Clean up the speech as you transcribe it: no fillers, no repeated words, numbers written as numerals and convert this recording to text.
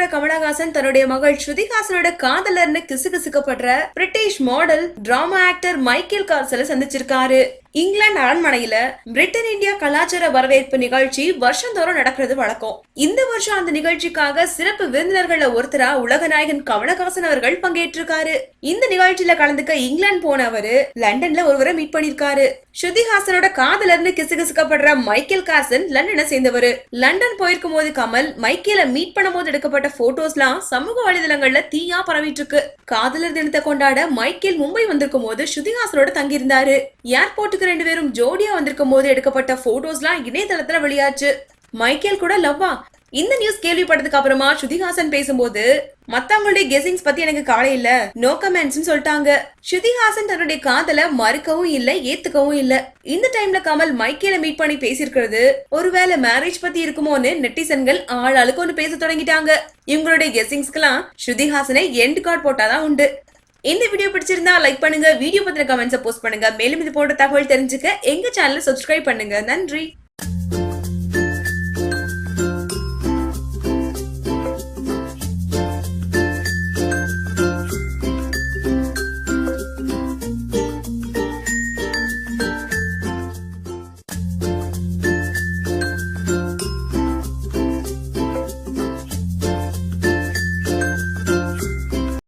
பாக்குற கமலஹாசன் தன்னுடைய மகள் ஸ்ருதிஹாசனோட காதலர்னு கிசுகிசுக்கப்படுற British model drama actor Michael கார்சலை சந்திச்சிருக்காரு. இங்கிலாந்து அரண்மனையில பிரிட்டன் இந்தியா கலாச்சார வரவேற்பு நிகழ்ச்சி வருஷந்தோறும் நடக்கிறது வழக்கம். இந்த வருஷம் அந்த நிகழ்ச்சிக்காக சிறப்பு விருந்தினர்கள ஒருத்தரா உலகநாயகன் கமலஹாசன் அவர்கள் பங்கேற்றிருக்காரு. இந்த நிகழ்ச்சியில கலந்துக்க இங்கிலாந்து போன அவரு லண்டன்ல ஒருவரை மீட் பண்ணிருக்காரு. ஸ்ருதிஹாசனோட காதலர்னு கிசுகிசுக்கப்படுற மைக்கேல் கார்சன் லண்டனை சேர்ந்தவரு. லண்டன் போயிருக்கும் போது கமல் மைக்கேல மீட் பண்ணும் போது எடுக்கப்பட்ட போட்டோஸ்லாம் சமூக வலைதளங்கள்ல தீயா பரவிட்டு இருக்கு. காதலர் தினத்தை கொண்டாட மைக்கேல் மும்பை வந்திருக்கும் போது ஸ்ருதிஹாசனோட தங்கியிருந்தாரு. ஏர்போர்ட்டுக்கு 2 பேரும் ஜோடியா வந்திருக்கும் போது எடுக்கப்பட்ட போட்டோஸ்லாம் இணையதளத்துல வெளியாச்சு. மைக்கேல் கூட லவ்வா? இந்த நியூஸ் கேள்விப்பட்டதுக்கு அப்புறமா ஸ்ருதிஹாசன் பேசும்போது மத்தவங்களுடைய கெஸிங்ஸ் பத்தி எனக்கு கவலை இல்ல, நோ கமெண்ட்ஸ் சொல்லிட்டாங்க. ஸ்ருதிஹாசன் தன்னுடைய காதல மறுக்கவும் இல்ல, ஏத்துக்கவும் இல்ல. இந்த டைம்ல கமல் மைக்கேல மீட் பண்ணி பேசியிருக்கிறது ஒருவேளை மேரேஜ் பத்தி இருக்குமோன்னு நெட்டிசன்கள் ஆளாளுக்கு ஒண்ணு பேச தொடங்கிட்டாங்க. இவங்களுடைய கெஸிங்ஸ்க்கெல்லாம் ஸ்ருதிஹாசனை எண்ட் கார்டு போட்டாதான் உண்டு. இந்த வீடியோ பிடிச்சிருந்தா லைக் பண்ணுங்க, வீடியோ பத்தின கமெண்ட்ஸை போஸ்ட் பண்ணுங்க. மேலும் இது போன்ற தகவல் தெரிஞ்சுக்க எங்க சேனலை சப்ஸ்கிரைப் பண்ணுங்க. நன்றி.